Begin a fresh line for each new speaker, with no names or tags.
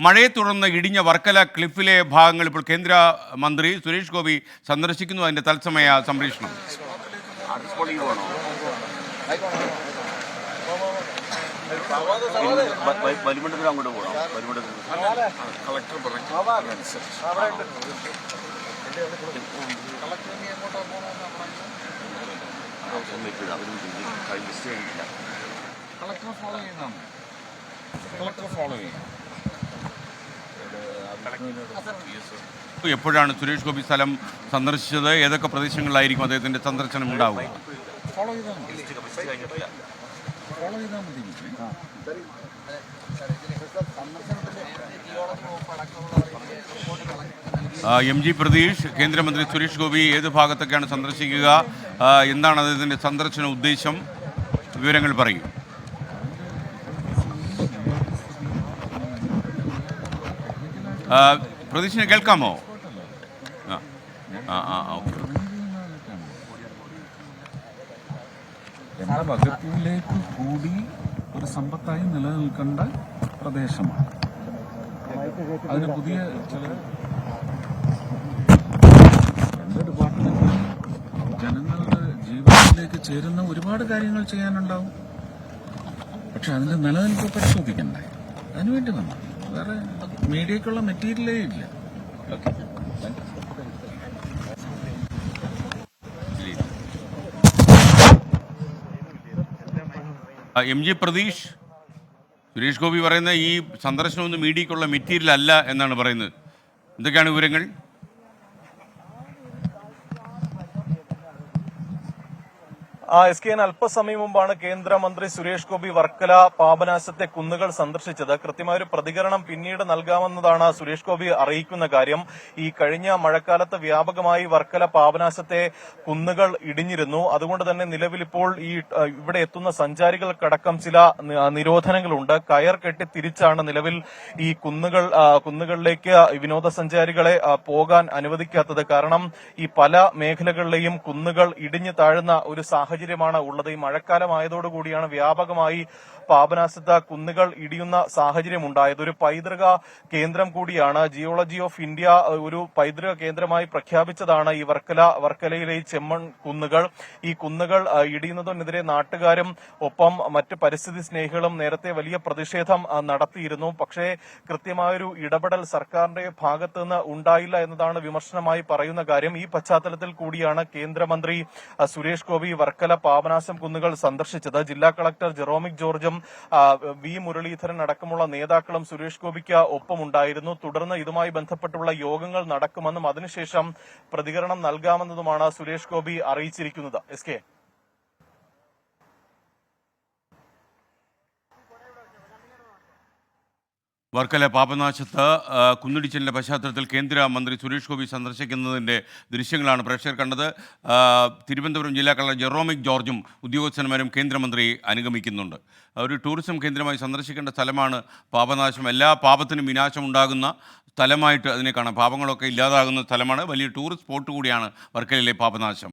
മഴയെ തുടർന്ന് ഇടിഞ്ഞ വർക്കല ക്ലിഫിലെ ഭാഗങ്ങൾ ഇപ്പോൾ കേന്ദ്രമന്ത്രി സുരേഷ് ഗോപി സന്ദർശിക്കുന്നു. അതിൻ്റെ തത്സമയ സംപ്രേഷണം.
വരുമണ്ടത്തിൽ അങ്ങോട്ട് പോകണം. കളക്ടർ ഫോളോ ചെയ്യുന്നതാണ്.
എപ്പോഴാണ് സുരേഷ് ഗോപി സ്ഥലം സന്ദർശിച്ചത്? ഏതൊക്കെ പ്രദേശങ്ങളിലായിരിക്കും അദ്ദേഹത്തിന്റെ സന്ദർശനം ഉണ്ടാവുക?
ഫോളോ ചെയ്താൽ മതി.
MG പ്രതീഷ്, കേന്ദ്രമന്ത്രി സുരേഷ് ഗോപി ഏത് ഭാഗത്തൊക്കെയാണ് സന്ദർശിക്കുക? എന്താണ് അദ്ദേഹത്തിന്റെ സന്ദർശന ഉദ്ദേശം? വിവരങ്ങൾ പറയൂ. പ്രതീഷിനെ കേൾക്കാമോ? ഓക്കെ.
എല്ലാ വകുപ്പിലേക്ക് കൂടി ഒരു സമ്പത്തായി നിലനിൽക്കേണ്ട പ്രദേശമാണ്. അതിന് പുതിയ ചില എന്റെ ഡിപ്പാർട്ട്മെന്റ് ജനങ്ങളുടെ ജീവിതത്തിലേക്ക് ചേരുന്ന ഒരുപാട് കാര്യങ്ങൾ ചെയ്യാനുണ്ടാവും. പക്ഷെ അതിന്റെ നിലനിൽപ്പ് പരിശോധിക്കണ്ടേ? അതിനുവേണ്ടി വന്നു. വേറെ മീഡിയക്കുള്ള മെറ്റീരിയലേ ഇല്ല. ഓക്കെ.
MG പ്രതീഷ്, സുരേഷ് ഗോപി പറയുന്ന ഈ സന്ദർശനമൊന്നും മീഡിയക്കുള്ള മെറ്റീരിയൽ അല്ല എന്നാണ് പറയുന്നത്. എന്തൊക്കെയാണ് വിവരങ്ങൾ?
SKN അല്പസമയം മുമ്പാണ് കേന്ദ്രമന്ത്രി സുരേഷ് ഗോപി വർക്കല പാപനാശത്തെ കുന്നുകൾ സന്ദർശിച്ചത്. കൃത്യമായൊരു പ്രതികരണം പിന്നീട് നൽകാമെന്നതാണ് സുരേഷ് ഗോപി അറിയിക്കുന്ന കാര്യം. ഈ കഴിഞ്ഞ മഴക്കാലത്ത് വ്യാപകമായി വർക്കല പാപനാശത്തെ കുന്നുകൾ ഇടിഞ്ഞിരുന്നു. അതുകൊണ്ട് തന്നെ നിലവിലിപ്പോൾ ഇവിടെ എത്തുന്ന സഞ്ചാരികൾക്കടക്കം ചില നിരോധനങ്ങളുണ്ട്. കയർ കെട്ടി തിരിച്ചാണ് നിലവിൽ ഈ കുന്നുകളിലേക്ക് വിനോദസഞ്ചാരികളെ പോകാൻ അനുവദിക്കാത്തത്. കാരണം ഈ പല മേഖലകളിലെയും കുന്നുകൾ ഇടിഞ്ഞു താഴുന്ന ഒരു സാഹചര്യമാണ് ഉള്ളത്. ഈ മഴക്കാലമായതോടുകൂടിയാണ് വ്യാപകമായി പാപനാശത്ത് കുന്നുകൾ ഇടിയുന്ന സാഹചര്യം ഉണ്ടായത്. ഒരു പൈതൃക കേന്ദ്രം കൂടിയാണ്. ജിയോളജി ഓഫ് ഇന്ത്യ ഒരു പൈതൃക കേന്ദ്രമായി പ്രഖ്യാപിച്ചതാണ് ഈ വർക്കലയിലെ ഈ ചെമ്മൺ കുന്നുകൾ. ഈ കുന്നുകൾ ഇടിയുന്നതിനെതിരെ നാട്ടുകാരും ഒപ്പം മറ്റ് പരിസ്ഥിതി സ്നേഹികളും നേരത്തെ വലിയ പ്രതിഷേധം നടത്തിയിരുന്നു. പക്ഷേ കൃത്യമായൊരു ഇടപെടൽ സർക്കാരിന്റെ ഭാഗത്തു നിന്ന് ഉണ്ടായില്ല എന്നതാണ് വിമർശനമായി പറയുന്ന കാര്യം. ഈ പശ്ചാത്തലത്തിൽ കൂടിയാണ് കേന്ദ്രമന്ത്രി സുരേഷ് ഗോപി വർക്കല പാപനാശം കുന്നുകൾ സന്ദർശിച്ചത്. ജില്ലാ കളക്ടർ ജെറോമിക് ജോർജും വി മുരളീധരൻ അടക്കമുള്ള നേതാക്കളും സുരേഷ് ഗോപിക്ക് ഒപ്പമുണ്ടായിരുന്നു. തുടർന്ന് ഇതുമായി ബന്ധപ്പെട്ടുള്ള യോഗങ്ങൾ നടക്കുമെന്നും അതിനുശേഷം പ്രതികരണം നൽകാമെന്നതുമാണ് സുരേഷ് ഗോപി അറിയിച്ചിരിക്കുന്നത്. SK.
വർക്കല പാപനാശത്ത് കുന്നിടിച്ചിലിൻ്റെ പശ്ചാത്തലത്തിൽ കേന്ദ്രമന്ത്രി സുരേഷ് ഗോപി സന്ദർശിക്കുന്നതിൻ്റെ ദൃശ്യങ്ങളാണ് പ്രേക്ഷകർ കണ്ടത്. തിരുവനന്തപുരം ജില്ലാ കളക്ടർ ജെറോമിക് ജോർജും ഉദ്യോഗസ്ഥന്മാരും കേന്ദ്രമന്ത്രി അനുഗമിക്കുന്നുണ്ട്. ഒരു ടൂറിസം കേന്ദ്രമായി സന്ദർശിക്കേണ്ട സ്ഥലമാണ് പാപനാശം. എല്ലാ പാപത്തിനും വിനാശം ഉണ്ടാകുന്ന സ്ഥലമായിട്ട് അതിനെ കാണാം. പാപങ്ങളൊക്കെ ഇല്ലാതാകുന്ന സ്ഥലമാണ്. വലിയ ടൂറിസ്റ്റ് സ്പോട്ട് കൂടിയാണ് വർക്കലയിലെ പാപനാശം.